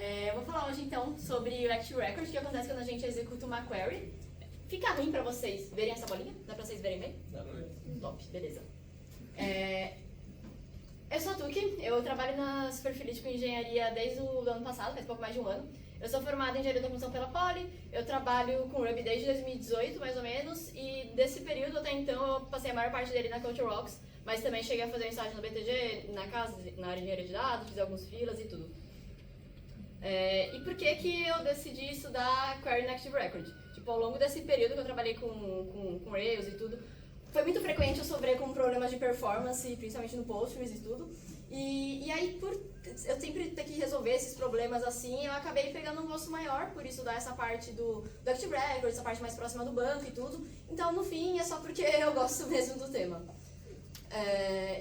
Eu vou falar hoje então sobre o Active Record, que acontece quando a gente executa uma query. Fica ruim pra vocês verem essa bolinha? Dá pra vocês verem bem? Dá pra ver. Top, beleza. Eu sou a Tuki, eu trabalho na Superfície com engenharia desde o ano passado, faz pouco mais de um ano. Eu sou formada em engenharia da computação pela Poli, eu trabalho com Ruby desde 2018, mais ou menos, e desse período até então eu passei a maior parte dele na Culture Rocks, mas também cheguei a fazer um estágio no BTG, na casa, na área de engenharia de dados, fiz alguns filas e tudo. E por que eu decidi estudar Query no Active Record? Tipo, ao longo desse período que eu trabalhei com Rails e tudo, foi muito frequente eu sofrer com problemas de performance, principalmente no Postgres e tudo. E aí, por eu sempre ter que resolver esses problemas assim, eu acabei pegando um gosto maior por estudar essa parte do Active Record, essa parte mais próxima do banco e tudo. Então, no fim, é só porque eu gosto mesmo do tema.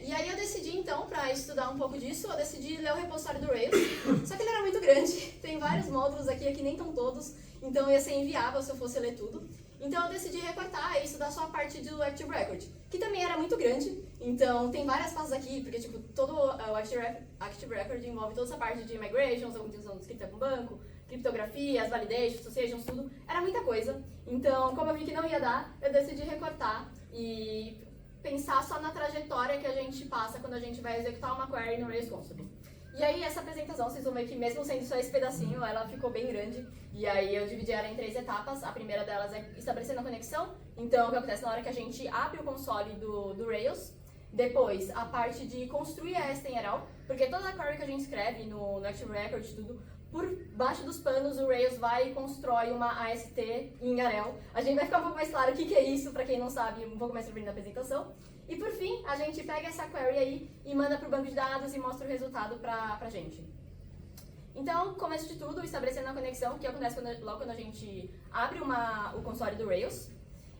E aí eu decidi, então, para estudar um pouco disso, eu decidi ler o repositório do Rails. Só que ele era muito grande, tem vários módulos aqui nem estão todos, então ia ser inviável se eu fosse ler tudo. Então eu decidi recortar e estudar só a parte do Active Record, que também era muito grande. Então tem várias pastas aqui, porque tipo, todo o Active Record envolve toda essa parte de migrations, autenticação escrita com banco, criptografia, as validations, associations, tudo. Era muita coisa. Então, como eu vi que não ia dar, eu decidi recortar e pensar só na trajetória que a gente passa quando a gente vai executar uma query no Rails Console. E aí essa apresentação, vocês vão ver que mesmo sendo só esse pedacinho, ela ficou bem grande. E aí eu dividi ela em 3 etapas. A primeira delas é estabelecendo a conexão. Então, o que acontece na hora que a gente abre o console do Rails. Depois, a parte de construir a AST em ARL, porque toda a query que a gente escreve no Active Record e tudo, por baixo dos panos o Rails vai e constrói uma AST em ARL. A gente vai ficar um pouco mais claro o que é isso, para quem não sabe, um pouco mais sobre na apresentação. E por fim, a gente pega essa query aí e manda para o banco de dados e mostra o resultado pra gente. Então, começo de tudo, estabelecendo a conexão, que acontece logo quando a gente abre o console do Rails.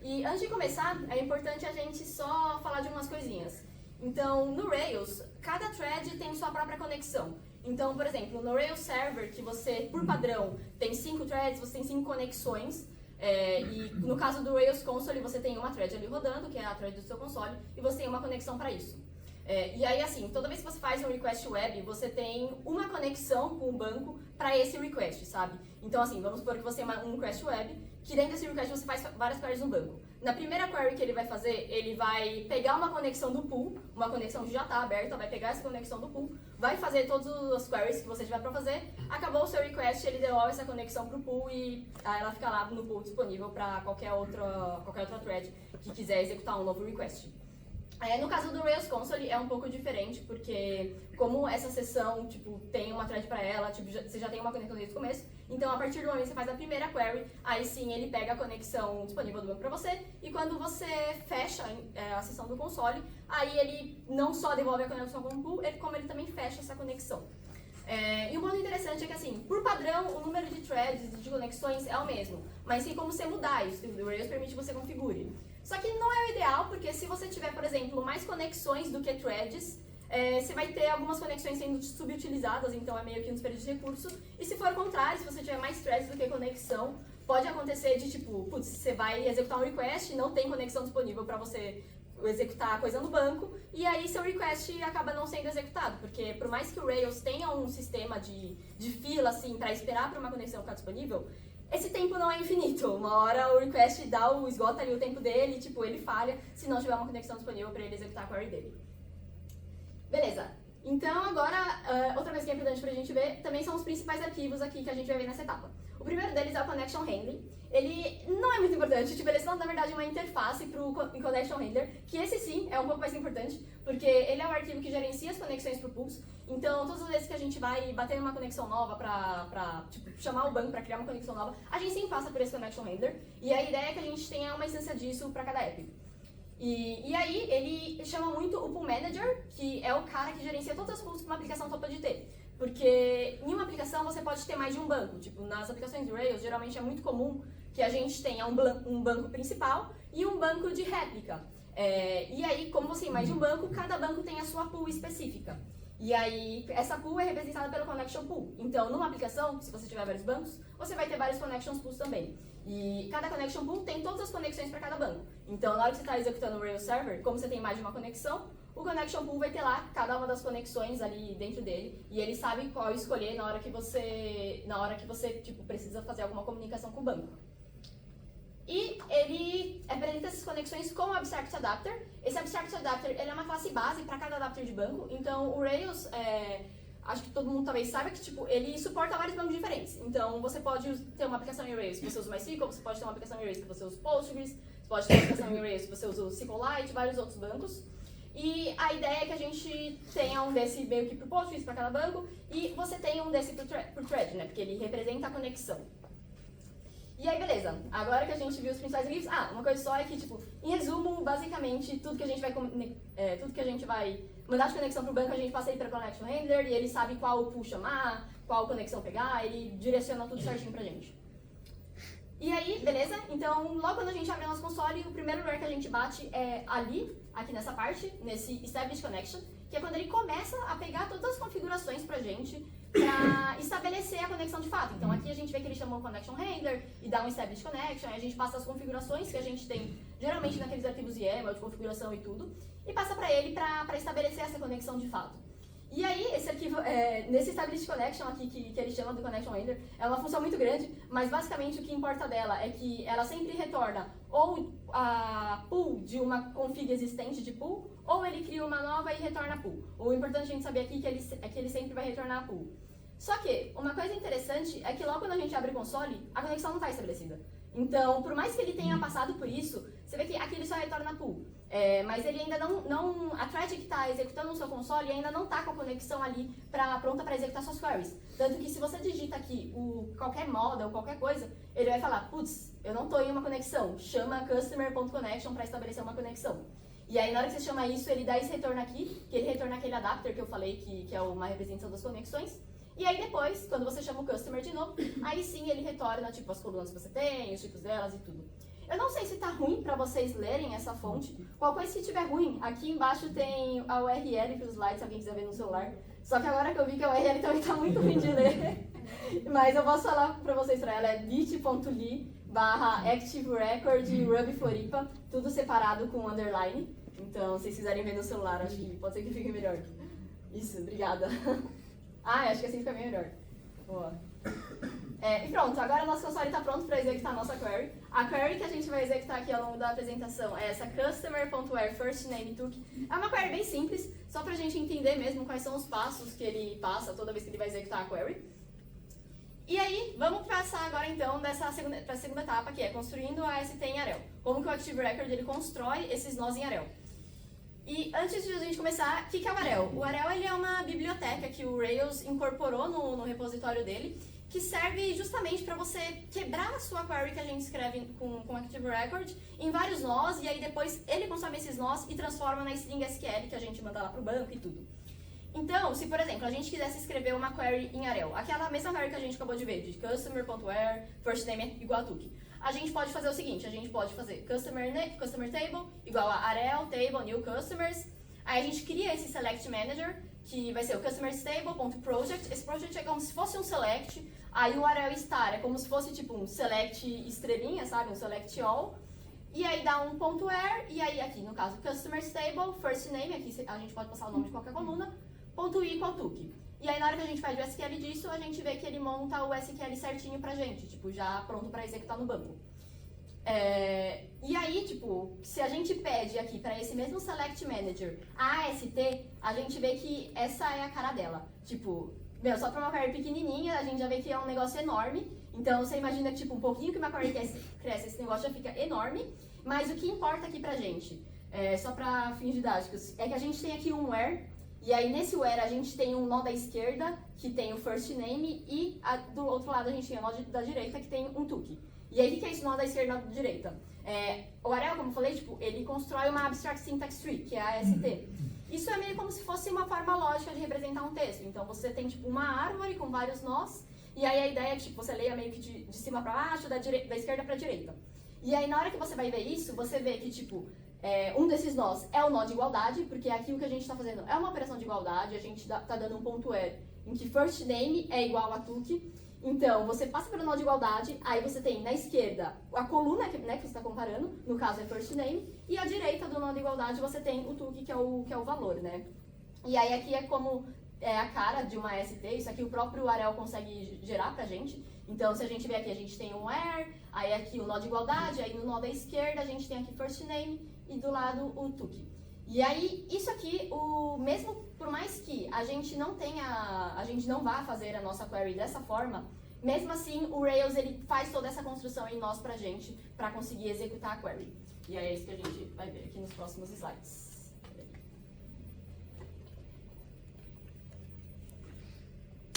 E antes de começar, é importante a gente só falar de umas coisinhas. Então, no Rails, cada thread tem sua própria conexão. Então, por exemplo, no Rails Server, que você, por padrão, tem 5 threads, você tem 5 conexões. E no caso do Rails Console, você tem uma thread ali rodando, que é a thread do seu console, e você tem uma conexão para isso. E aí, assim, toda vez que você faz um request web, você tem uma conexão com o banco para esse request, sabe? Então, assim, vamos supor que você tem um request web, que dentro desse request você faz várias queries no banco. Na primeira query que ele vai fazer, ele vai pegar uma conexão do pool, uma conexão que já está aberta, vai pegar essa conexão do pool, vai fazer todas as queries que você tiver para fazer, acabou o seu request, ele devolve essa conexão para o pool e ela fica lá no pool disponível para qualquer outra thread que quiser executar um novo request. No caso do Rails Console é um pouco diferente, porque como essa sessão tipo, tem uma thread para ela, tipo, você já tem uma conexão desde o começo, então a partir do momento que você faz a primeira query, aí sim ele pega a conexão disponível do banco para você, e quando você fecha a sessão do console, aí ele não só devolve a conexão com o pool, como ele também fecha essa conexão. E um ponto interessante é que, assim, por padrão, o número de threads e de conexões é o mesmo, mas tem como você mudar isso, o Rails permite que você configure. Só que não é o ideal, porque se você tiver, por exemplo, mais conexões do que threads, você vai ter algumas conexões sendo subutilizadas, então é meio que um desperdício de recurso. E se for o contrário, se você tiver mais threads do que conexão, pode acontecer de, tipo, putz, você vai executar um request e não tem conexão disponível para você executar a coisa no banco, e aí seu request acaba não sendo executado, porque por mais que o Rails tenha um sistema de fila, assim, para esperar para uma conexão ficar disponível, esse tempo não é infinito. Uma hora o request esgota ali o tempo dele, tipo, ele falha se não tiver uma conexão disponível para ele executar a query dele. Beleza. Então, agora, outra coisa que é importante pra gente ver também são os principais arquivos aqui que a gente vai ver nessa etapa. O primeiro deles é o Connection Handling. Ele não é muito importante, tipo, eles são, na verdade, uma interface pro Connection Handler, que esse sim é um pouco mais importante, porque ele é o arquivo que gerencia as conexões pro pools. Então, todas as vezes que a gente vai bater numa conexão nova pra tipo, chamar o banco pra criar uma conexão nova, a gente sim passa por esse Connection Handler, e a ideia é que a gente tenha uma instância disso pra cada app. E aí, ele chama muito o Pool Manager, que é o cara que gerencia todas as pools que uma aplicação topa de ter. Porque em uma aplicação você pode ter mais de um banco. Tipo, nas aplicações do Rails, geralmente é muito comum que a gente tenha um banco principal e um banco de réplica. E aí, como você tem mais de um banco, cada banco tem a sua pool específica. E aí, essa pool é representada pelo Connection Pool. Então, numa aplicação, se você tiver vários bancos, você vai ter vários Connection Pools também. E cada Connection Pool tem todas as conexões para cada banco. Então, na hora que você está executando o Rails Server, como você tem mais de uma conexão, o Connection Pool vai ter lá cada uma das conexões ali dentro dele e ele sabe qual escolher na hora que você tipo, precisa fazer alguma comunicação com o banco. E ele apresenta essas conexões com o Abstract Adapter. Esse Abstract Adapter ele é uma classe base para cada adapter de banco, então o Rails, acho que todo mundo talvez saiba que tipo, ele suporta vários bancos diferentes. Então você pode ter uma aplicação em Rails que você usa o MySQL, você pode ter uma aplicação em Rails que você usa o Postgres, você pode ter uma aplicação em Rails que você usa o SQLite, vários outros bancos. E a ideia é que a gente tenha um desse meio que pro Postgres para cada banco e você tenha um desse pro thread, né? Porque ele representa a conexão. E aí, beleza. Agora que a gente viu os principais grifos, uma coisa só é que, tipo, em resumo, basicamente, tudo que a gente vai mandar de conexão pro banco, a gente passa ele para Connection Handler e ele sabe qual pool chamar, qual conexão pegar, ele direciona tudo certinho pra gente. E aí, beleza? Então, logo quando a gente abre o nosso console, o primeiro lugar que a gente bate é ali, aqui nessa parte, nesse Establish Connection, que é quando ele começa a pegar todas as configurações pra gente, para estabelecer a conexão de fato. Então aqui a gente vê que ele chamou o Connection Handler e dá um Establish Connection, aí a gente passa as configurações que a gente tem, geralmente naqueles arquivos YAML de configuração e tudo, e passa para ele para estabelecer essa conexão de fato. E aí, esse arquivo, nesse Establish Connection aqui, que ele chama do Connection Handler, é uma função muito grande, mas basicamente o que importa dela é que ela sempre retorna ou a pool de uma config existente de pool, ou ele cria uma nova e retorna a pool. O importante a gente saber aqui é que ele sempre vai retornar a pool. Só que, uma coisa interessante é que logo quando a gente abre o console, a conexão não está estabelecida. Então, por mais que ele tenha passado por isso, você vê que aqui ele só retorna pool. Mas ele ainda a thread que está executando no seu console ainda não está com a conexão ali pronta para executar suas queries. Tanto que se você digita aqui qualquer model, qualquer coisa, ele vai falar, putz, eu não estou em uma conexão, chama customer.connection para estabelecer uma conexão. E aí na hora que você chama isso, ele dá esse retorno aqui, que ele retorna aquele adapter que eu falei, que é uma representação das conexões. E aí depois, quando você chama o customer de novo, aí sim ele retorna tipo as colunas que você tem, os tipos delas e tudo. Eu não sei se tá ruim para vocês lerem essa fonte. Qualquer coisa que tiver ruim, aqui embaixo tem a URL para os slides, se alguém quiser ver no celular. Só que agora que eu vi que a URL também tá muito ruim de ler. Mas eu posso falar para vocês para ela, é bit.ly/ActiveRecord/RubyFloripa, tudo separado com underline. Então, se vocês quiserem ver no celular, acho que pode ser que fique melhor. Isso, obrigada. Acho que assim fica bem melhor. Boa. E pronto, agora o nosso console está pronto para executar a nossa query. A query que a gente vai executar aqui ao longo da apresentação é essa customer.where_first_name_took. É uma query bem simples, só para a gente entender mesmo quais são os passos que ele passa toda vez que ele vai executar a query. E aí, vamos passar agora então para a segunda etapa, que é construindo a AST em Arel. Como que o Active Record ele constrói esses nós em Arel. E antes de a gente começar, o que é o Arel? O Arel ele é uma biblioteca que o Rails incorporou no repositório dele, que serve justamente para você quebrar a sua query que a gente escreve com Active Record em vários nós, e aí depois ele consome esses nós e transforma na string SQL que a gente manda lá para o banco e tudo. Então, se por exemplo, a gente quisesse escrever uma query em Arel, aquela mesma query que a gente acabou de ver, de customer.where, first name igual a took, a gente pode fazer o seguinte, a gente pode fazer customer table igual a Arel table new customers, aí a gente cria esse select manager, que vai ser o customerstable.project, esse project é como se fosse um select, aí o Arel star é como se fosse tipo um select estrelinha, sabe, um select all, e aí dá um ponto .where, e aí aqui no caso customerstable, first name, aqui a gente pode passar o nome de qualquer coluna, ponto equal took. E aí na hora que a gente faz o SQL disso, a gente vê que ele monta o SQL certinho pra gente, tipo, já pronto pra executar no banco. E aí, tipo, se a gente pede aqui para esse mesmo Select Manager a AST, a gente vê que essa é a cara dela. Tipo, só para uma query pequenininha, a gente já vê que é um negócio enorme. Então, você imagina que, tipo, um pouquinho que uma query cresce, esse negócio já fica enorme. Mas o que importa aqui pra gente, só para fins didáticos, é que a gente tem aqui um where, e aí nesse where a gente tem um nó da esquerda, que tem o first name, e do outro lado a gente tem o nó da direita, que tem um took. E aí, o que é esse nó da esquerda e nó da direita? O Arel, como eu falei, tipo, ele constrói uma Abstract Syntax Tree, que é a AST. Isso é meio como se fosse uma forma lógica de representar um texto. Então, você tem, tipo, uma árvore com vários nós, e aí a ideia é que tipo, você leia meio que de cima para baixo, da esquerda para a direita. E aí, na hora que você vai ver isso, você vê que, tipo, um desses nós é o nó de igualdade, porque aqui o que a gente está fazendo é uma operação de igualdade, a gente tá dando um ponto .where em que first name é igual a took, Então, você passa pelo nó de igualdade, aí você tem na esquerda a coluna, né, que você está comparando, no caso é first name, e à direita do nó de igualdade você tem o took, que é o valor, né? E aí aqui é como a cara de uma ST, isso aqui o próprio Arel consegue gerar pra gente. Então, se a gente ver aqui, a gente tem um where, aí aqui o nó de igualdade, aí no nó da esquerda a gente tem aqui first name e do lado o took. E aí, isso aqui, mesmo por mais que a gente não vá fazer a nossa query dessa forma, mesmo assim o Rails ele faz toda essa construção em nós pra gente, pra conseguir executar a query. E aí é isso que a gente vai ver aqui nos próximos slides.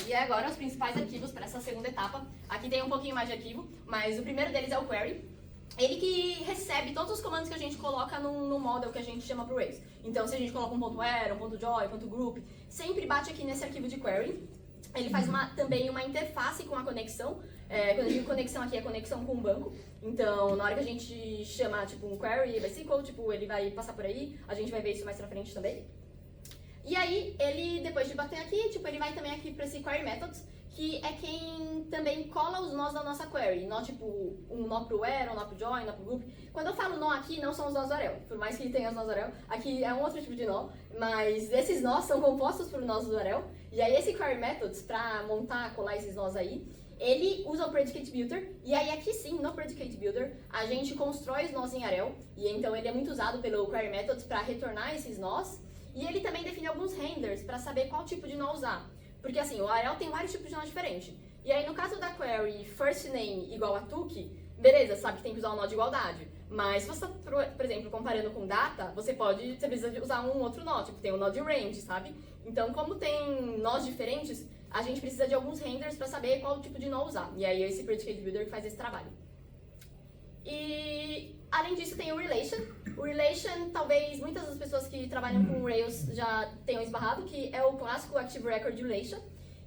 E agora os principais arquivos para essa segunda etapa. Aqui tem um pouquinho mais de arquivo, mas o primeiro deles é o query. Ele que recebe todos os comandos que a gente coloca no model que a gente chama pro Rails. Então, se a gente coloca um ponto .where, um ponto .joy, um ponto .group, sempre bate aqui nesse arquivo de query. Ele faz também uma interface com a conexão. Quando eu digo conexão aqui, é conexão com o banco. Então, na hora que a gente chama tipo, um query by SQL, tipo, ele vai passar por aí. A gente vai ver isso mais pra frente também. E aí, ele, depois de bater aqui, tipo, ele vai também aqui para esse query methods, que é quem também cola os nós da nossa query. Nó, tipo, um nó pro where, um nó pro join, um nó pro group. Quando eu falo nó aqui, não são os nós do Arel. Por mais que tenha os nós do Arel, aqui é um outro tipo de nó. Mas esses nós são compostos por nós do Arel. E aí, esse query methods, para montar, colar esses nós aí, ele usa o Predicate Builder, e aí aqui sim, no Predicate Builder, a gente constrói os nós em Arel, e então ele é muito usado pelo Query Methods para retornar esses nós. E ele também define alguns renders para saber qual tipo de nó usar. Porque assim, o Arel tem vários tipos de nó diferentes. E aí no caso da query first name igual a took, beleza, sabe que tem que usar um nó de igualdade. Mas se você está, por exemplo, comparando com data, você precisa usar um outro nó, tipo tem o nó de range, sabe? Então como tem nós diferentes, a gente precisa de alguns renders para saber qual tipo de nó usar. E aí é esse Predicate Builder que faz esse trabalho. E além disso tem o Relation. O Relation, talvez muitas das pessoas que trabalham com Rails já tenham esbarrado, que é o clássico Active Record Relation.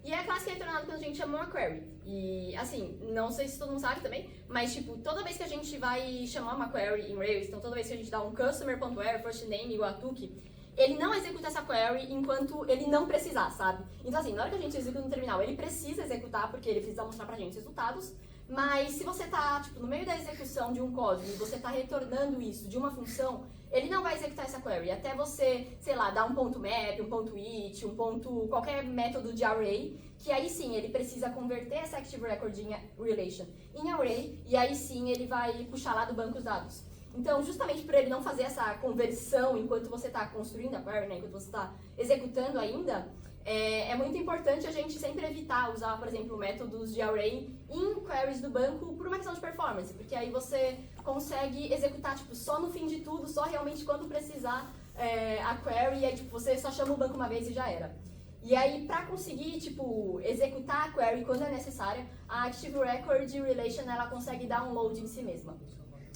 E é a classe que é retornada quando a gente chama uma query. E assim, não sei se todo mundo sabe também, mas tipo, toda vez que a gente vai chamar uma query em Rails, então toda vez que a gente dá um customer.where first name igual a took, ele não executa essa query enquanto ele não precisar, sabe? Então assim, na hora que a gente executa no terminal, ele precisa executar porque ele precisa mostrar pra gente os resultados. Mas se você está tipo, no meio da execução de um código e você está retornando isso de uma função, ele não vai executar essa query até você, sei lá, dar um ponto map, um ponto it, um ponto, qualquer método de array, que aí sim ele precisa converter essa Active Record Relation em array, e aí sim ele vai puxar lá do banco os dados. Então, justamente por ele não fazer essa conversão enquanto você está construindo a query, né, enquanto você está executando ainda, é muito importante a gente sempre evitar usar, por exemplo, métodos de array em queries do banco por uma questão de performance, porque aí você consegue executar tipo, só no fim de tudo, só realmente quando precisar a query, e aí tipo, você só chama o banco uma vez e já era. E aí, para conseguir tipo, executar a query quando é necessária, a Active Record Relation ela consegue dar um load em si mesma.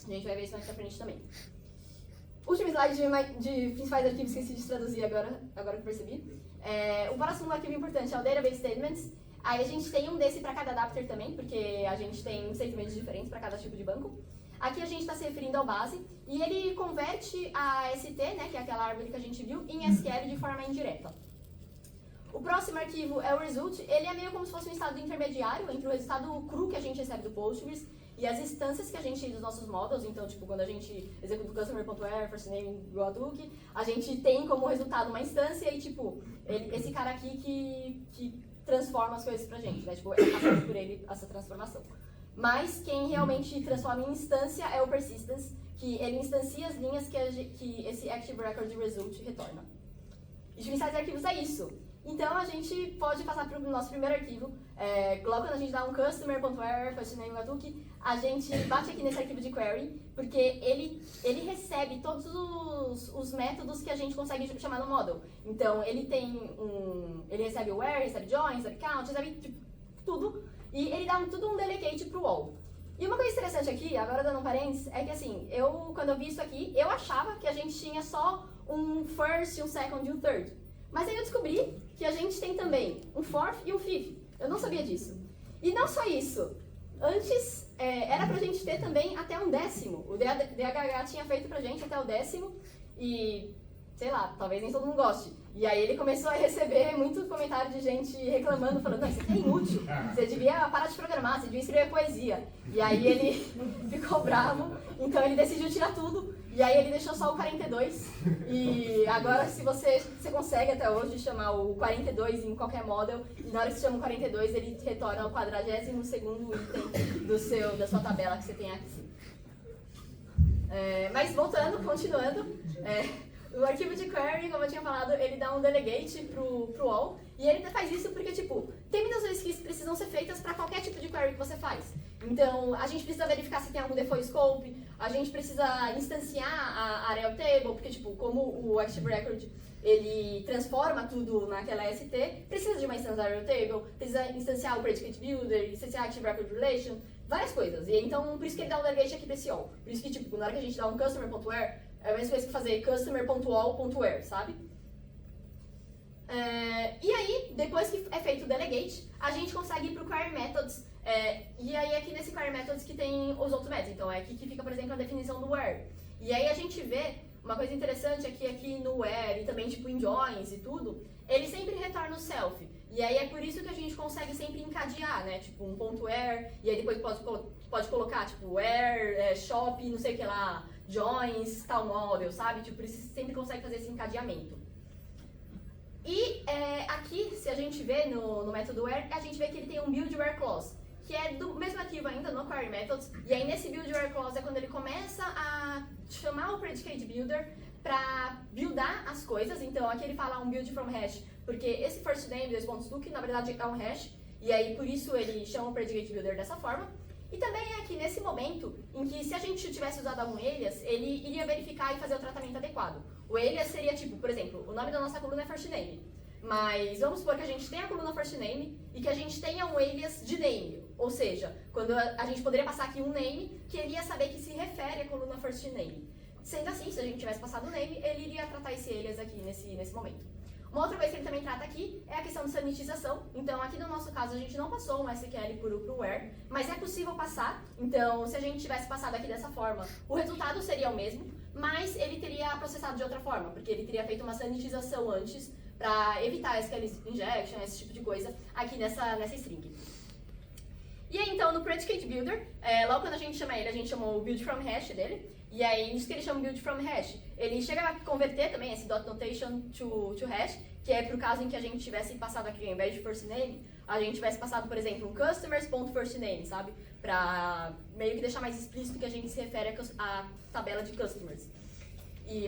A gente vai ver isso mais pra frente também. Último slide de principais arquivos que eu esqueci de traduzir agora que eu percebi. O próximo arquivo importante é o Database Statements. Aí a gente tem um desse para cada adapter também, porque a gente tem statements diferentes para cada tipo de banco. Aqui a gente está se referindo ao base, e ele converte a ST, né, que é aquela árvore que a gente viu, em SQL de forma indireta. O próximo arquivo é o result. Ele é meio como se fosse um estado intermediário entre o resultado cru que a gente recebe do Postgres e as instâncias que a gente tem dos nossos models. Então, tipo, quando a gente executa o customer.where, first name igual a took, a gente tem como resultado uma instância e, tipo, esse cara aqui que transforma as coisas pra gente, né? Tipo, é passado por ele essa transformação. Mas quem realmente transforma em instância é o persistence, que ele instancia as linhas que esse Active Record Result retorna. E os principais arquivos é isso. Então a gente pode passar para o nosso primeiro arquivo. Logo quando a gente dá um customer.where, first name igual a took, a gente bate aqui nesse arquivo de query, porque ele recebe todos os métodos que a gente consegue chamar no model. Então ele ele recebe o where, recebe join, recebe count, recebe tipo, tudo, e ele dá tudo um delegate pro all. E uma coisa interessante aqui, agora dando um parênteses, é que assim, quando eu vi isso aqui, eu achava que a gente tinha só um first, um second e um third. Mas aí eu descobri que a gente tem também um fourth e um fifth. Eu não sabia disso. E não só isso. Antes, era pra gente ter também até um décimo. O DHH tinha feito pra gente até o décimo. E, sei lá, talvez nem todo mundo goste. E aí ele começou a receber muito comentário de gente reclamando, falando, não, isso aqui é inútil, você devia parar de programar, você devia escrever poesia. E aí ele ficou bravo, então ele decidiu tirar tudo, e aí ele deixou só o 42. E agora se você consegue até hoje chamar o 42 em qualquer model, e na hora que você chama o 42 ele retorna ao 42º item da sua tabela que você tem aqui. Mas voltando, continuando, o arquivo de query, como eu tinha falado, ele dá um delegate pro all, e ele faz isso porque, tipo, tem muitas vezes que precisam ser feitas para qualquer tipo de query que você faz. Então, a gente precisa verificar se tem algum default scope, a gente precisa instanciar a array table, porque, tipo, como o Active Record, ele transforma tudo naquela ST, precisa de uma instância da array table, precisa instanciar o predicate builder, instanciar Active Record Relation, várias coisas. E então, por isso que ele dá um delegate aqui para esse all. Por isso que, tipo, na hora que a gente dá um customer.where, é a mesma coisa que fazer customer.all.where, sabe? E aí, depois que é feito o delegate, a gente consegue ir para o query methods. E aí, aqui nesse query methods que tem os outros methods. Então, é aqui que fica, por exemplo, a definição do where. E aí, a gente vê uma coisa interessante aqui no where e também tipo em joins e tudo, ele sempre retorna o self. E aí, é por isso que a gente consegue sempre encadear, né? Tipo, um ponto where, e aí depois pode colocar, tipo, where, shop, não sei o que lá, joins, tal model, sabe? Tipo, por isso você sempre consegue fazer esse encadeamento. E aqui, se a gente vê no método where, a gente vê que ele tem um build where clause, que é do mesmo arquivo ainda, no query methods, e aí nesse build where clause é quando ele começa a chamar o predicate builder para buildar as coisas. Então aqui ele fala um build from hash, porque esse first name, 2 pontos do que na verdade é um hash, e aí por isso ele chama o predicate builder dessa forma. E também é aqui nesse momento em que se a gente tivesse usado algum alias, ele iria verificar e fazer o tratamento adequado. O alias seria tipo, por exemplo, o nome da nossa coluna é first name, mas vamos supor que a gente tenha a coluna first name e que a gente tenha um alias de name, ou seja, quando a gente poderia passar aqui um name que ele ia saber que se refere à coluna first name. Sendo assim, se a gente tivesse passado o name, ele iria tratar esse alias aqui nesse momento. Uma outra coisa que ele também trata aqui é a questão de sanitização. Então, aqui no nosso caso, a gente não passou um SQL pro where, mas é possível passar. Então, se a gente tivesse passado aqui dessa forma, o resultado seria o mesmo, mas ele teria processado de outra forma, porque ele teria feito uma sanitização antes para evitar SQL injection, esse tipo de coisa, aqui nessa string. E aí, então, no predicate builder, logo quando a gente chama ele, a gente chamou o build from hash dele. E aí, isso que ele chama build from hash, ele chega a converter também esse dot notation to hash, que é pro caso em que a gente tivesse passado aqui, ao invés de first name, a gente tivesse passado, por exemplo, um customers.firstname, sabe? Pra meio que deixar mais explícito que a gente se refere à tabela de customers.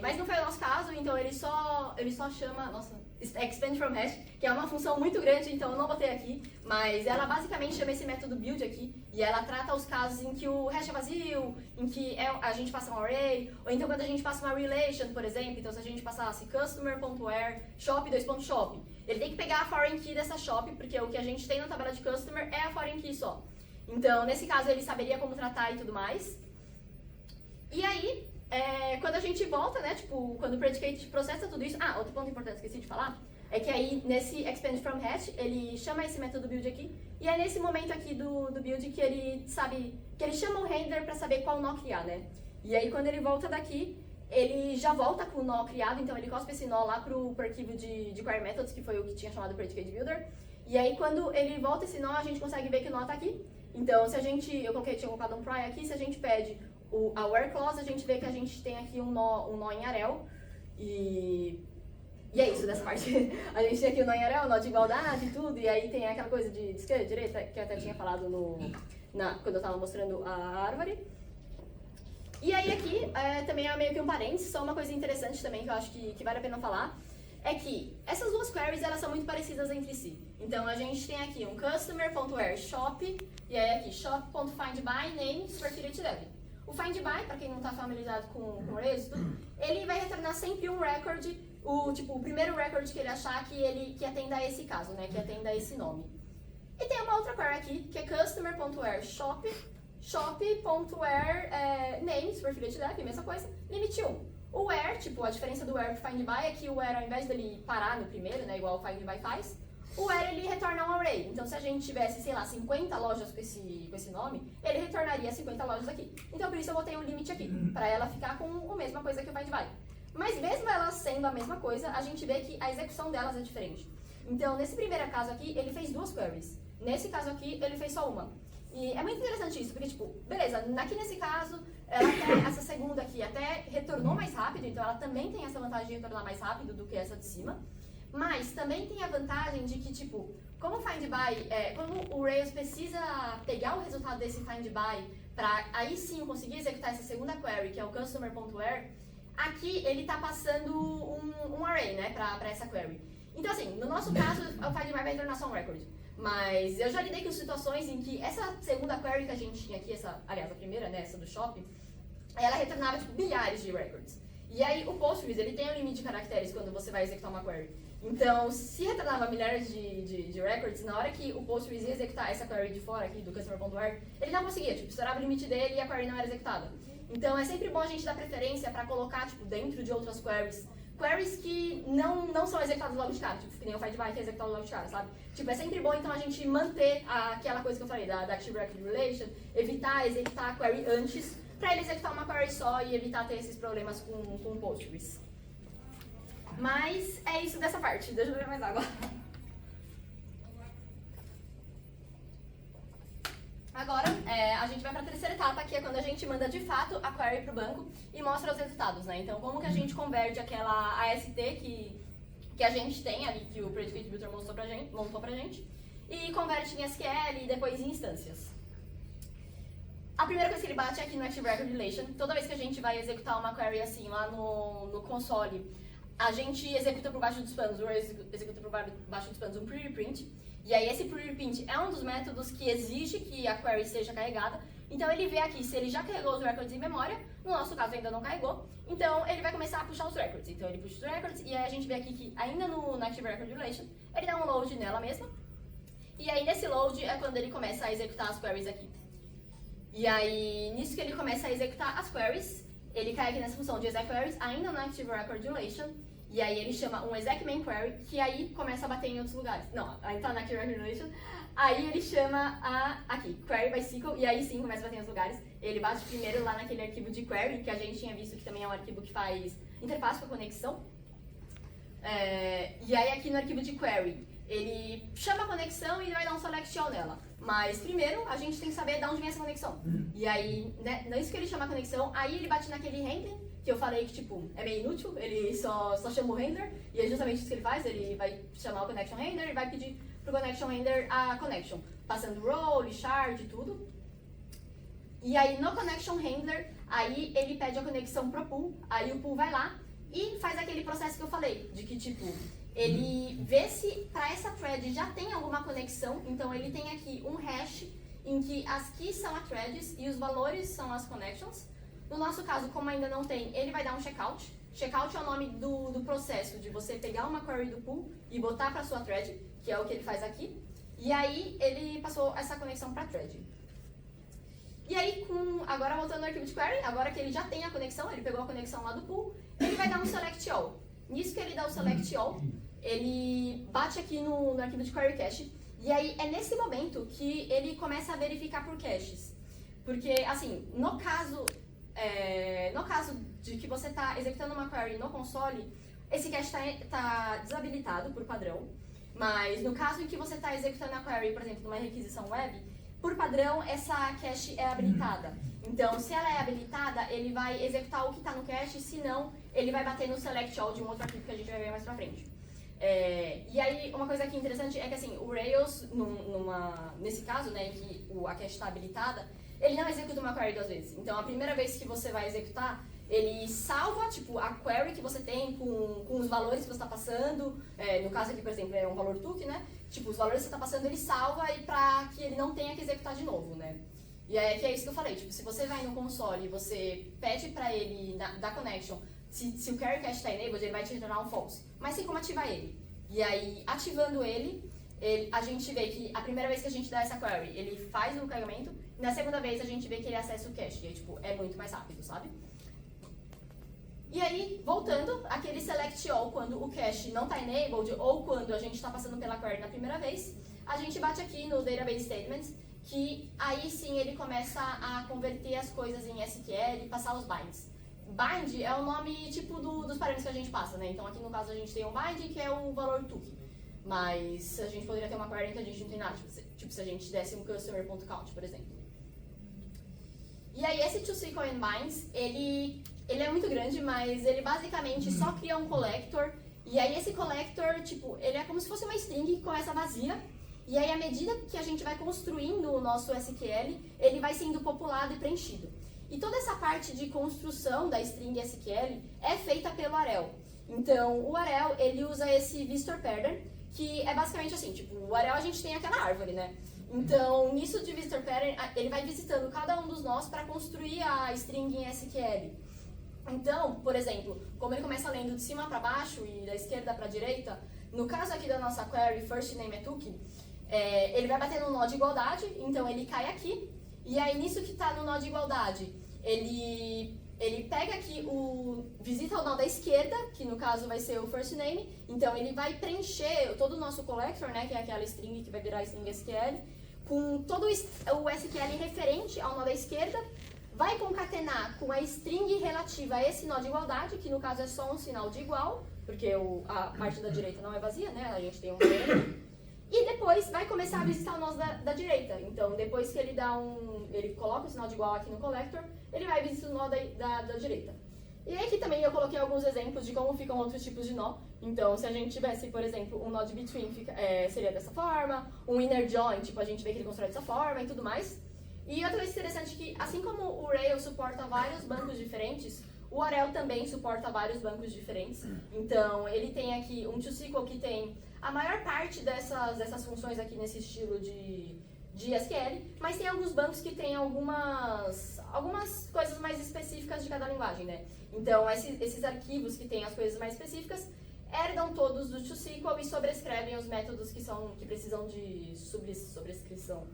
Mas não foi o nosso caso, então ele só chama, expand from hash, que é uma função muito grande, então eu não botei aqui, mas ela basicamente chama esse método build aqui, e ela trata os casos em que o hash é vazio, em que a gente passa um array, ou então quando a gente passa uma relation, por exemplo, então se a gente passasse customer.where shop, shop, ele tem que pegar a foreign key dessa shop, porque o que a gente tem na tabela de customer é a foreign key só. Então, nesse caso, ele saberia como tratar e tudo mais. E aí, quando a gente volta, né, tipo, quando o predicate processa tudo isso... outro ponto importante que esqueci de falar, é que aí, nesse expand from hash, ele chama esse método build aqui, e é nesse momento aqui do build que ele sabe, que ele chama o handler para saber qual nó criar, né? E aí, quando ele volta daqui, ele já volta com o nó criado, então ele cospe esse nó lá pro arquivo de query methods, que foi o que tinha chamado predicate builder, e aí, quando ele volta esse nó, a gente consegue ver que o nó tá aqui. Então, se a gente, tinha colocado um pry aqui, se a gente pede a where clause, a gente vê que a gente tem aqui um nó em arel, e é isso dessa parte. A gente tem aqui o nó em arel, nó de igualdade e tudo, e aí tem aquela coisa de esquerda e direita, que eu até tinha falado quando eu estava mostrando a árvore. E aí aqui também é meio que um parênteses, só uma coisa interessante também que eu acho que vale a pena falar, é que essas duas queries, elas são muito parecidas entre si. Então, a gente tem aqui um customer.where shop, e aí aqui shop.findBy name superfillet dev. O findBy, para quem não está familiarizado com Rails, ele vai retornar sempre um record, o primeiro record que ele achar que atenda a esse caso, né, que atenda a esse nome. E tem uma outra query aqui, que é customer.where shop.where name superfillet dev, mesma coisa, limite 1. O where, a diferença do where pro findBy é que o where, ao invés dele parar no primeiro, né, igual o findBy faz, o where ele retorna um array. Então, se a gente tivesse, sei lá, 50 lojas com esse nome, ele retornaria 50 lojas aqui. Então, por isso eu botei um limite aqui, para ela ficar com a mesma coisa que o findBy. Mas mesmo elas sendo a mesma coisa, a gente vê que a execução delas é diferente. Então, nesse primeiro caso aqui, ele fez 2 queries. Nesse caso aqui, ele fez só uma. E é muito interessante isso, porque, tipo, beleza, aqui nesse caso, ela até, essa segunda aqui até retornou mais rápido, então ela também tem essa vantagem de retornar mais rápido do que essa de cima. Mas também tem a vantagem de que, tipo, como o find by, como o Rails precisa pegar o resultado desse find by para aí sim conseguir executar essa segunda query, que é o customer.where, aqui ele está passando um array, né, para essa query. Então, assim, no nosso caso, o find by vai retornar só um record. Mas eu já lidei com situações em que essa segunda query que a gente tinha aqui, aliás, a primeira, né, essa do shop, ela retornava, tipo, bilhares de records. E aí, o Postgres, ele tem um limite de caracteres quando você vai executar uma query. Então, se retornava milhares de records, na hora que o Postgres ia executar essa query de fora aqui, do customer.where, ele não conseguia, tipo, estourava o limite dele e a query não era executada. Então, é sempre bom a gente dar preferência para colocar, tipo, dentro de outras queries que não são executadas logo de cara, tipo, que nem o findby que é executado logo de cara, sabe? Tipo, é sempre bom, então, a gente manter aquela coisa que eu falei, da Active Record Relation, evitar executar a query antes, para ele executar uma query só e evitar ter esses problemas com o Postgres. Mas é isso dessa parte. Deixa eu beber mais água. Agora, a gente vai para a terceira etapa, que é quando a gente manda de fato a query para o banco e mostra os resultados, né? Então, como que a gente converte aquela AST que a gente tem ali, que o Predicate Builder montou pra gente, e converte em SQL e depois em instâncias. A primeira coisa que ele bate é aqui no Active Record Relation. Toda vez que a gente vai executar uma query assim lá no console, a gente executa por baixo dos panos, ou executa por baixo dos panos um pre-reprint. E aí esse pre-reprint é um dos métodos que exige que a query seja carregada. Então ele vê aqui se ele já carregou os records em memória, no nosso caso ainda não carregou. Então ele vai começar a puxar os records. Então ele puxa os records e aí a gente vê aqui que ainda no Active Record Relation, ele dá um load nela mesma. E aí nesse load é quando ele começa a executar as queries aqui. E aí nisso que ele começa a executar as queries, ele cai aqui nessa função de execQueries, ainda no Active Record Relation, e aí ele chama um execMainQuery, que aí começa a bater em outros lugares. Não, ainda tá no Active Record Relation. Aí ele chama aqui, query by SQL, e aí sim começa a bater em outros lugares. Ele bate primeiro lá naquele arquivo de query, que a gente tinha visto que também é um arquivo que faz interface com a conexão. E aí aqui no arquivo de query, ele chama a conexão e vai dar um select all nela. Mas primeiro a gente tem que saber de onde vem essa conexão. E aí, né, nisso que ele chama a conexão, aí ele bate naquele render, que eu falei que tipo, é meio inútil, ele só chama o render, e é justamente isso que ele faz, ele vai chamar o connection render e vai pedir pro connection render a connection, passando role, shard e tudo. E aí no connection handler, aí ele pede a conexão pro pool, aí o pool vai lá e faz aquele processo que eu falei, de que tipo, ele vê se para essa thread já tem alguma conexão, então ele tem aqui um hash em que as keys são as threads e os valores são as connections. No nosso caso, como ainda não tem, ele vai dar um checkout. Checkout é o nome do processo de você pegar uma query do pool e botar para sua thread, que é o que ele faz aqui. E aí ele passou essa conexão para thread. E aí, agora voltando no arquivo de query, agora que ele já tem a conexão, ele pegou a conexão lá do pool, ele vai dar um select all. Nisso que ele dá o select all, ele bate aqui no arquivo de query cache, e aí é nesse momento que ele começa a verificar por caches. Porque, assim, no caso de que você está executando uma query no console, esse cache está desabilitado por padrão, mas no caso em que você está executando a query, por exemplo, numa requisição web, por padrão, essa cache é habilitada. Então, se ela é habilitada, ele vai executar o que está no cache, se não, ele vai bater no select all de um outro arquivo que a gente vai ver mais pra frente. E aí, uma coisa aqui interessante é que assim, o Rails, nesse caso, né, em que a cache está habilitada, ele não executa uma query 2 vezes. Então, a primeira vez que você vai executar, ele salva tipo, a query que você tem com os valores que você está passando. No caso aqui, por exemplo, é um valor TUC, né? Tipo, os valores que você está passando, ele salva e para que ele não tenha que executar de novo, né? E é que é isso que eu falei, tipo, se você vai no console e você pede para ele, da connection, se o carry cache está enabled, ele vai te retornar um false. Mas tem como ativar ele. E aí, ativando ele, a gente vê que a primeira vez que a gente dá essa query, ele faz o carregamento, e na segunda vez a gente vê que ele acessa o cache, e aí, tipo, é muito mais rápido, sabe? E aí, voltando, aquele select all, quando o cache não está enabled, ou quando a gente está passando pela query na primeira vez, a gente bate aqui no database statements, que aí sim ele começa a converter as coisas em SQL e passar os binds. bind é o nome tipo dos parâmetros que a gente passa, né? Então aqui no caso a gente tem um bind que é o valor took. Mas a gente poderia ter uma query que a gente não tem nada, tipo se a gente desse um customer.count, por exemplo. E aí esse ToSQL binds, ele é muito grande, mas ele basicamente só cria um collector. E aí esse collector, tipo, ele é como se fosse uma string que começa vazia. E aí à medida que a gente vai construindo o nosso SQL, ele vai sendo populado e preenchido. E toda essa parte de construção da string SQL é feita pelo Arel. Então o Arel, ele usa esse visitor pattern, que é basicamente assim, tipo, o Arel a gente tem aquela árvore, né? Então, nisso de visitor pattern, ele vai visitando cada um dos nós para construir a string em SQL. Então, por exemplo, como ele começa lendo de cima para baixo e da esquerda para a direita, no caso aqui da nossa query first name é Tuki, ele vai bater no nó de igualdade, então ele cai aqui, e aí nisso que está no nó de igualdade, ele pega aqui, visita o nó da esquerda, que no caso vai ser o first name, então ele vai preencher todo o nosso collector, né, que é aquela string que vai virar string SQL, com todo o SQL referente ao nó da esquerda, vai concatenar com a string relativa a esse nó de igualdade, que no caso é só um sinal de igual, porque a parte da direita não é vazia, né, a gente tem um e depois vai começar a visitar o nó da direita. Então, depois que ele coloca o sinal de igual aqui no collector, ele vai visitar o nó da direita. E aqui também eu coloquei alguns exemplos de como ficam outros tipos de nó. Então, se a gente tivesse, por exemplo, um nó de between, seria dessa forma, um inner join, tipo, a gente vê que ele constrói dessa forma e tudo mais. E outra coisa interessante é que, assim como o Rails suporta vários bancos diferentes, o Arel também suporta vários bancos diferentes. Então, ele tem aqui um ToSQL que tem a maior parte dessas funções aqui nesse estilo de SQL, mas tem alguns bancos que tem algumas coisas mais específicas de cada linguagem, né? Então, esses arquivos que têm as coisas mais específicas herdam todos do ToSQL e sobrescrevem os métodos que precisam de sobrescrição.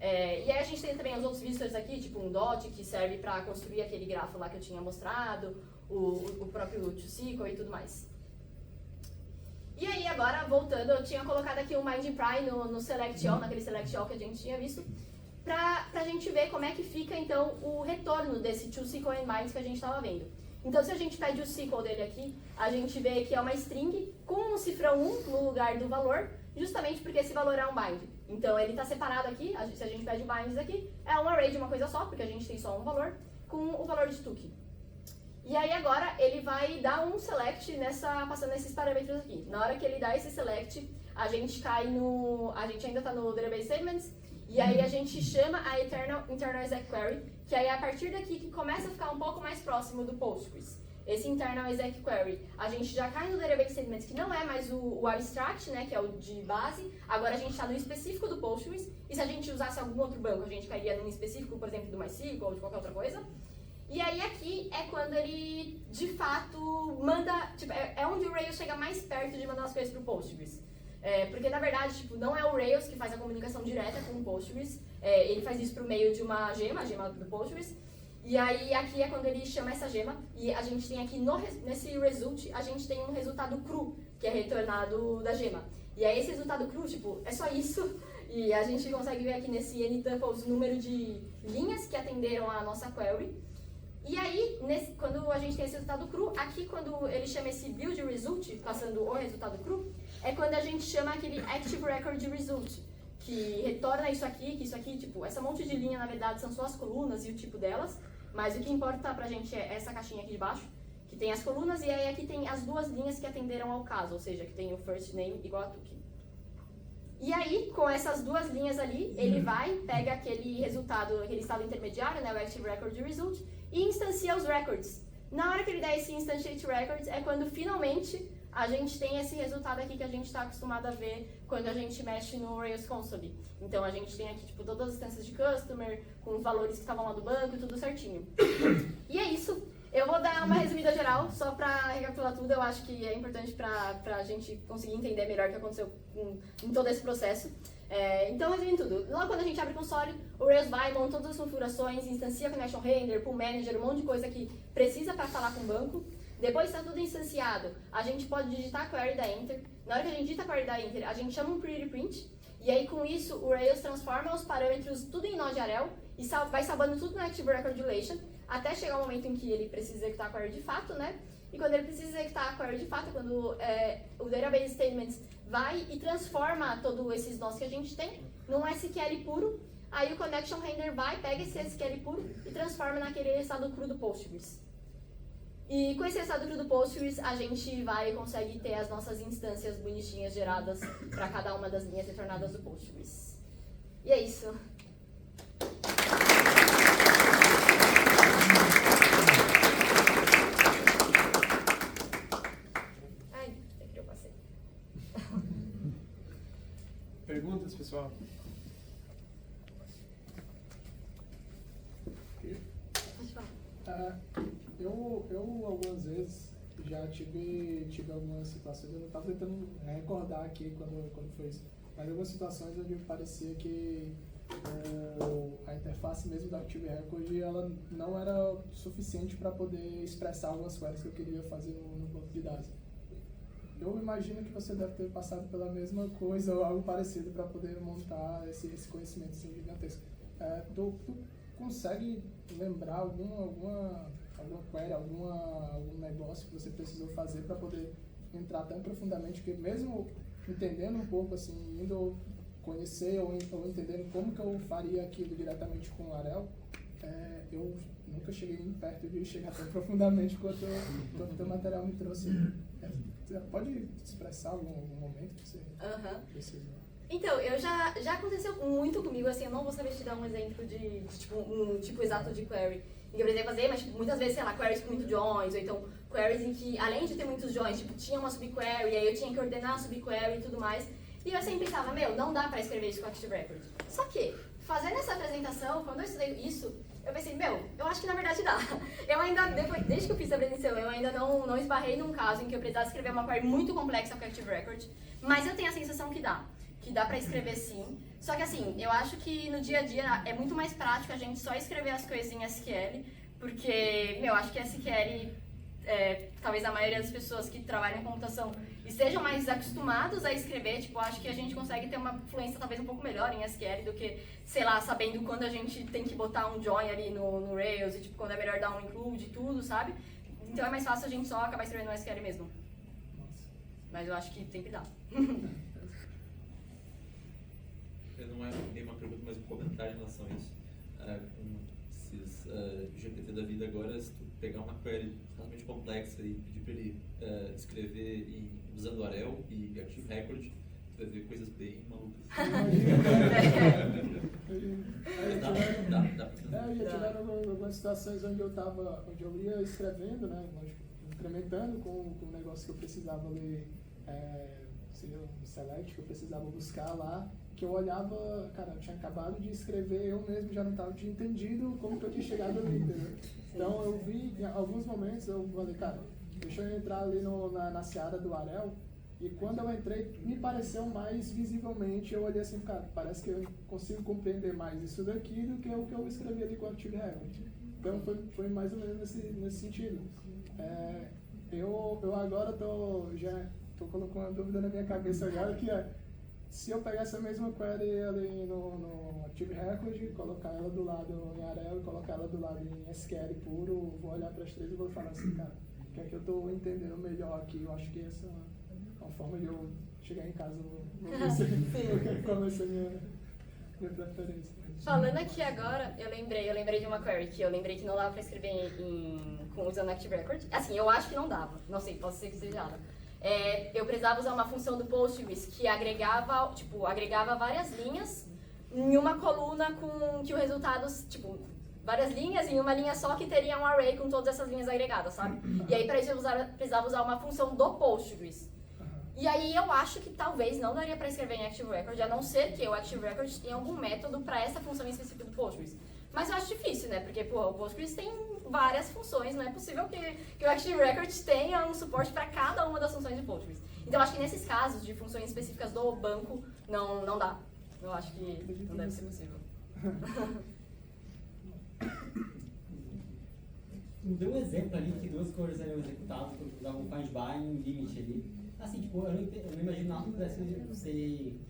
E aí a gente tem também os outros visitors aqui, tipo um dot, que serve para construir aquele grafo lá que eu tinha mostrado, o próprio ToSQL e tudo mais. E aí agora, voltando, eu tinha colocado aqui o MindPry no select all, naquele select all que a gente tinha visto, pra gente ver como é que fica então o retorno desse ToSQL and Minds que a gente estava vendo. Então se a gente pede o SQL dele aqui, a gente vê que é uma string com um cifrão 1 no lugar do valor, justamente porque esse valor é um bind. Então ele está separado aqui, se a gente pede o binds aqui, é um array de uma coisa só, porque a gente tem só um valor, com o valor de Tuki. E aí agora ele vai dar um select passando esses parâmetros aqui. Na hora que ele dá esse select, a gente ainda está no database statements, e aí a gente chama a internal exec query, que aí é a partir daqui que começa a ficar um pouco mais próximo do Postgres. Esse internal exec query, a gente já cai no database statements, que não é mais o abstract, né, que é o de base, agora a gente está no específico do Postgres, e se a gente usasse algum outro banco, a gente cairia num específico, por exemplo, do MySQL ou de qualquer outra coisa. E aí aqui é quando ele, de fato, manda, tipo, é onde o Rails chega mais perto de mandar as coisas para o Postgres. Porque, na verdade, tipo, não é o Rails que faz a comunicação direta com o Postgres, ele faz isso por meio de uma gema do Postgres, e aí aqui é quando ele chama essa gema, e a gente tem aqui, nesse result, a gente tem um resultado cru, que é retornado da gema. E aí esse resultado cru, tipo, é só isso, e a gente consegue ver aqui nesse ntuples o número de linhas que atenderam a nossa query. E aí, quando a gente tem esse resultado cru, aqui quando ele chama esse build result, passando o resultado cru, é quando a gente chama aquele active record result, que retorna isso aqui, tipo, essa monte de linha, na verdade, são só as colunas e o tipo delas, mas o que importa pra gente é essa caixinha aqui de baixo, que tem as colunas, e aí aqui tem as duas linhas que atenderam ao caso, ou seja, que tem o first name igual a Tuki. E aí, com essas duas linhas ali, ele pega aquele resultado, aquele estado intermediário, né, o active record result, e instancia os records. Na hora que ele dá esse instantiate records, é quando finalmente a gente tem esse resultado aqui que a gente está acostumado a ver quando a gente mexe no Rails Console. Então a gente tem aqui tipo, todas as instâncias de customer, com os valores que estavam lá do banco, tudo certinho. E é isso. Eu vou dar uma resumida geral, só para recapitular tudo. Eu acho que é importante para a gente conseguir entender melhor o que aconteceu em todo esse processo. Então, resumindo tudo, logo quando a gente abre o console, o Rails vai, monta todas as configurações, instancia Connection Render, Pool Manager, um monte de coisa que precisa para falar com o banco. Depois está tudo instanciado, a gente pode digitar a query da Enter. Na hora que a gente digita a query da Enter, a gente chama um pretty print. E aí, com isso, o Rails transforma os parâmetros tudo em nó de Arel e vai salvando tudo no Active Record Relation. até chegar o momento em que ele precisa executar a query de fato, né? E quando ele precisa executar a query de fato, quando o Database Statements vai e transforma todos esses nós que a gente tem num SQL puro, aí o Connection Render vai, pega esse SQL puro e transforma naquele estado cru do Postgres. E com esse estado cru do Postgres, a gente vai e consegue ter as nossas instâncias bonitinhas geradas para cada uma das linhas retornadas do Postgres. E é isso. Ai, que eu passei. Perguntas, pessoal? Pode falar. Eu algumas vezes já tive algumas situações, eu estava tentando recordar aqui quando foi isso, mas algumas situações onde parecia que a interface mesmo da Active Record ela não era suficiente para poder expressar algumas queries que eu queria fazer no banco de dados. Eu imagino que você deve ter passado pela mesma coisa ou algo parecido para poder montar esse conhecimento assim, gigantesco. Tu consegue lembrar alguma query, algum negócio que você precisou fazer para poder entrar tão profundamente que mesmo entendendo um pouco, assim, indo conhecer ou entendendo como que eu faria aquilo diretamente com o Arel, eu nunca cheguei nem perto de chegar tão profundamente quanto o teu material me trouxe. Você pode expressar algum momento que você precisou? Então, já aconteceu muito comigo, assim, eu não vou saber te dar um exemplo de tipo, um tipo exato de query que eu precisei fazer, mas tipo, muitas vezes, sei lá, queries com muito joins, ou então queries em que, além de ter muitos joins, tipo, tinha uma subquery, aí eu tinha que ordenar a subquery e tudo mais, e eu sempre pensava, não dá pra escrever isso com Active Record. Só que, fazendo essa apresentação, quando eu estudei isso, eu pensei, eu acho que na verdade dá. Eu ainda, desde que eu fiz a apresentação, eu ainda não esbarrei num caso em que eu precisasse escrever uma query muito complexa com Active Record, mas eu tenho a sensação que dá pra escrever sim. Só que assim, eu acho que no dia a dia é muito mais prático a gente só escrever as coisas em SQL, porque, eu acho que SQL, talvez a maioria das pessoas que trabalham em computação estejam mais acostumados a escrever, tipo, acho que a gente consegue ter uma fluência talvez um pouco melhor em SQL do que, sei lá, sabendo quando a gente tem que botar um join ali no Rails e tipo, quando é melhor dar um include e tudo, sabe? Então é mais fácil a gente só acabar escrevendo no SQL mesmo. Mas eu acho que sempre dá. Não é bem uma pergunta, mas um comentário em relação a isso. Com esses GPT da vida agora, se tu pegar uma query realmente complexa e pedir para ele escrever usando Arel e Active Record, tu vai ver coisas bem malucas. Já tiveram algumas situações onde eu ia escrevendo, né, incrementando com o negócio que eu precisava ler, seria um select que eu precisava buscar lá, que eu olhava, cara, eu tinha acabado de escrever, eu mesmo já não estava entendido como que eu tinha chegado ali, entendeu? Então eu vi, em alguns momentos eu falei, cara, deixa eu entrar ali na seara do Arel, e quando eu entrei, me pareceu mais visivelmente, eu olhei assim, cara, parece que eu consigo compreender mais isso daqui do que o que eu escrevi ali com o Active Record. Então foi mais ou menos nesse sentido. Eu agora já tô colocando uma dúvida na minha cabeça agora, que se eu pegar essa mesma query ali no Active Record, colocar ela do lado em Arel e colocar ela do lado em SQL puro, vou olhar para as três e vou falar assim, cara, o que é que eu estou entendendo melhor aqui? Eu acho que essa é uma forma de eu chegar em casa, vou ver se qual vai ser a minha preferência. Falando aqui agora, eu lembrei de uma query que eu lembrei que não dava para escrever usando Active Record. Assim, eu acho que não dava, não sei, pode ser que seja errado. Eu precisava usar uma função do Postgres que agregava várias linhas em uma coluna com que o resultado, várias linhas em uma linha só que teria um array com todas essas linhas agregadas, sabe? E aí para isso eu precisava usar uma função do Postgres. E aí eu acho que talvez não daria para escrever em Active Record, a não ser que o Active Record tenha algum método para essa função específica do Postgres. Mas eu acho difícil, né? Porque, o Postgres tem várias funções, não é possível que o Active Record tenha um suporte para cada uma das funções de Postgres. Então, eu acho que nesses casos de funções específicas do banco, não dá. Eu acho que não deve ser possível. Deu um exemplo ali que duas cores eram executadas quando usava um find by e um limit ali. Assim, eu não imagino nada que pudesse ser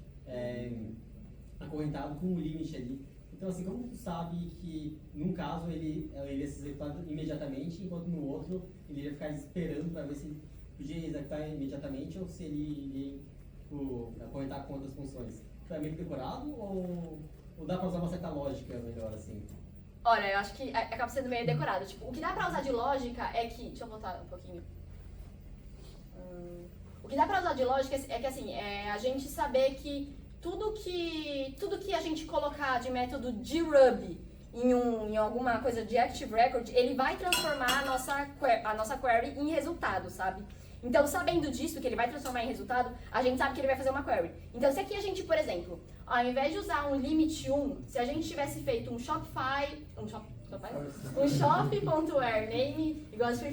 acorrentado com um limit ali. Então, assim, como tu sabe que, num caso, ele ia se executar imediatamente, enquanto no outro, ele ia ficar esperando para ver se podia executar imediatamente ou se ele ia conectar com outras funções? Então, é meio que decorado ou dá para usar uma certa lógica melhor, assim? Olha, eu acho que acaba sendo meio decorado. Tipo, o que dá pra usar de lógica é que... Deixa eu voltar um pouquinho. O que dá pra usar de lógica é que, assim, a gente saber que tudo que a gente colocar de método derub em alguma coisa de Active Record, ele vai transformar a nossa query em resultado, sabe? Então, sabendo disso, que ele vai transformar em resultado, a gente sabe que ele vai fazer uma query. Então, se aqui a gente, por exemplo, ao invés de usar um limit 1, se a gente tivesse feito um shop.where name igual a dev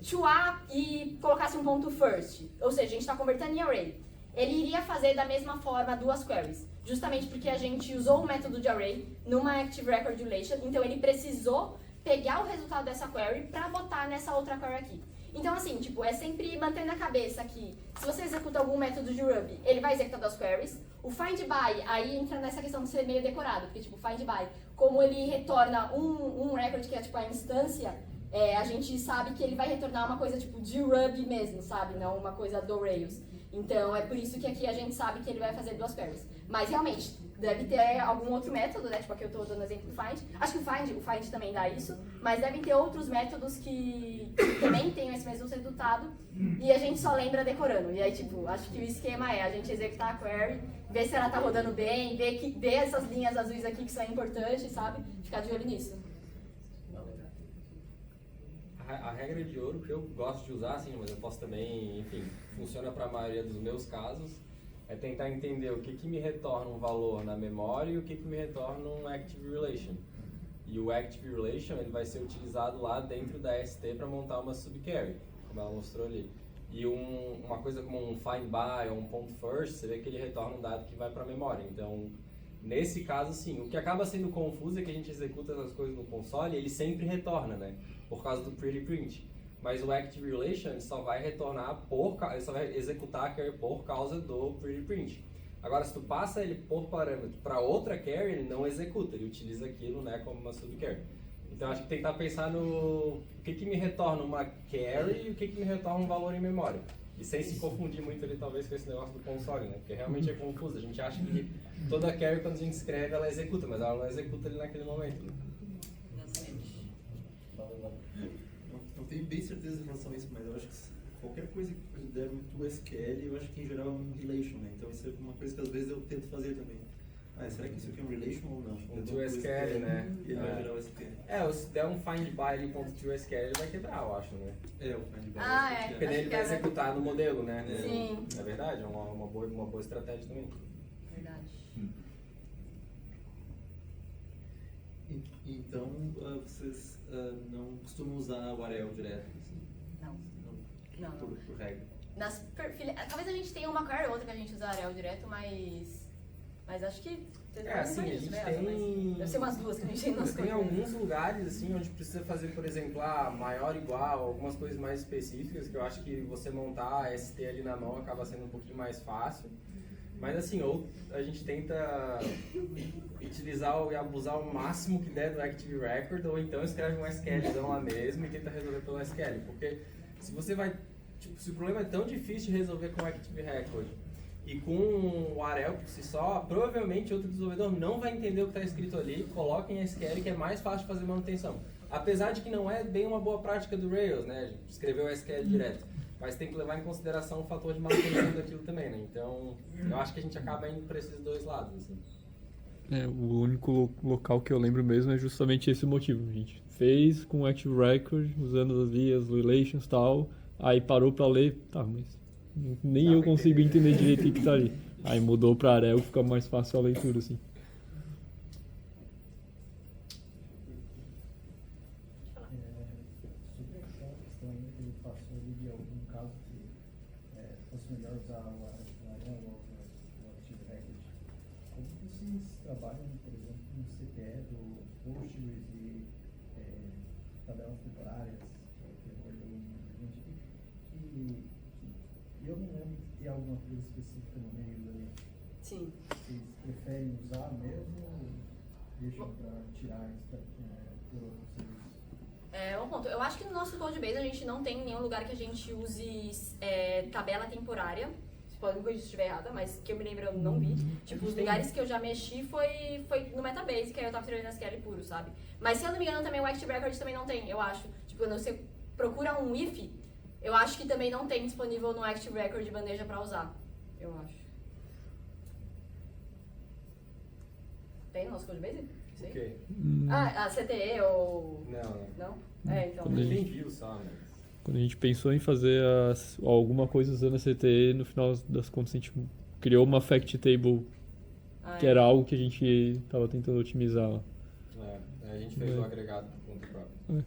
to a e colocasse um ponto first, ou seja, a gente está convertendo em array, ele iria fazer da mesma forma duas queries, justamente porque a gente usou o método de array numa Active Record Relation, então ele precisou pegar o resultado dessa query para botar nessa outra query aqui. Então, assim, tipo, é sempre manter na cabeça que se você executa algum método de Ruby, ele vai executar duas queries. O find by, aí entra nessa questão de ser meio decorado, porque, tipo, find by, como ele retorna um record, que é, tipo, a instância, a gente sabe que ele vai retornar uma coisa, tipo, de Ruby mesmo, sabe? Não uma coisa do Rails. Então, é por isso que aqui a gente sabe que ele vai fazer duas queries. Mas, realmente, deve ter algum outro método, né? Tipo, aqui eu estou dando exemplo do find. Acho que o find também dá isso. Mas devem ter outros métodos que também tenham esse mesmo resultado. E a gente só lembra decorando. E aí, tipo, acho que o esquema é a gente executar a query, ver se ela tá rodando bem, ver essas linhas azuis aqui que são importantes, sabe? Ficar de olho nisso. A regra de ouro que eu gosto de usar, assim, mas eu posso também, enfim, funciona para a maioria dos meus casos, é tentar entender o que me retorna um valor na memória e o que me retorna um Active Relation. E o Active Relation ele vai ser utilizado lá dentro da ST para montar uma subquery, como ela mostrou ali. E uma coisa como um find by ou um point first, você vê que ele retorna um dado que vai para a memória. Então, nesse caso, sim, o que acaba sendo confuso é que a gente executa essas coisas no console e ele sempre retorna, né? Por causa do pretty print. Mas o Active Relation só vai retornar ele só vai executar a query por causa do pretty print. Agora, se tu passa ele por parâmetro para outra query, ele não executa, ele utiliza aquilo, né, como uma subquery. Então, acho que tentar pensar no o que me retorna uma query e o que me retorna um valor em memória. E sem se confundir muito ali, talvez, com esse negócio do console, né? Porque realmente é confuso. A gente acha que toda query, quando a gente escreve, ela executa, mas ela não executa ali naquele momento. Né? Não tenho bem certeza em relação a isso, mas eu acho que qualquer coisa que considero muito SQL, eu acho que em geral é um relation, né? Então isso é uma coisa que às vezes eu tento fazer também. Será que isso aqui é um relation ou não? Um ToSQL, né? E ele vai gerar o SQL. Se der um find by ali ponto ToSQL, ele vai quebrar, eu acho, né? O find by. Porque daí ele vai executar no modelo, né? Sim. É verdade, é uma boa estratégia também. Verdade. Então, vocês não costumam usar o Ariel direto? Assim? Não. Por regra. Talvez a gente tenha uma query ou outra que a gente usa Ariel direto, mas acho que... Assim, a gente tem... Deve ser umas duas que a gente tem nas Tem alguns lugares, assim, onde precisa fazer, por exemplo, maior igual, algumas coisas mais específicas, que eu acho que você montar a ST ali na mão acaba sendo um pouquinho mais fácil. Mas assim, ou a gente tenta utilizar e abusar o máximo que der do Active Record, ou então escreve um SQLzão lá mesmo e tenta resolver pelo SQL. Porque se você vai... se o problema é tão difícil de resolver com o Active Record e com o Ariel por si só, provavelmente outro desenvolvedor não vai entender o que está escrito ali, coloca em SQL que é mais fácil de fazer manutenção. Apesar de que não é bem uma boa prática do Rails, né? Escrever o SQL direto. Mas tem que levar em consideração o fator de manutenção daquilo também, né? Então, eu acho que a gente acaba indo para esses dois lados, assim. O único local que eu lembro mesmo é justamente esse motivo. A gente fez com Active Record, usando as vias, relations e tal, aí parou para ler, mas nem eu consigo entender direito o que tá ali. Aí mudou para Ariel, fica mais fácil a leitura, assim. Sobre aquela questão ainda que ele passou ali de algum caso que fosse melhor usar o Ariel ou o Active Record, como vocês trabalham, por exemplo, no CTE do Postgres e tabelas temporárias, eu não lembro de ter alguma coisa específica no meio ali. Sim. Vocês preferem usar mesmo ou deixam para tirar por outros serviços? É um ponto. Eu acho que no nosso Codebase a gente não tem nenhum lugar que a gente use tabela temporária. Vocês podem me corrigir se estiver errada, mas que eu me lembro eu não vi. Tipo, os lugares que eu já mexi foi no Metabase, que aí eu tava trabalhando SQL puro, sabe? Mas se eu não me engano também o Active Record também não tem, eu acho. Tipo, quando você procura um if, eu acho que também não tem disponível no Active Record de bandeja pra usar. Eu acho. Tem no nosso Codebase? O quê? A CTE ou... Não. Não? É, então... Quando a gente- Nem viu só, mas... Quando a gente pensou em fazer alguma coisa usando a CTE, no final das contas a gente criou uma fact table, que era algo que a gente estava tentando otimizar lá. A gente fez o agregado por conta própria.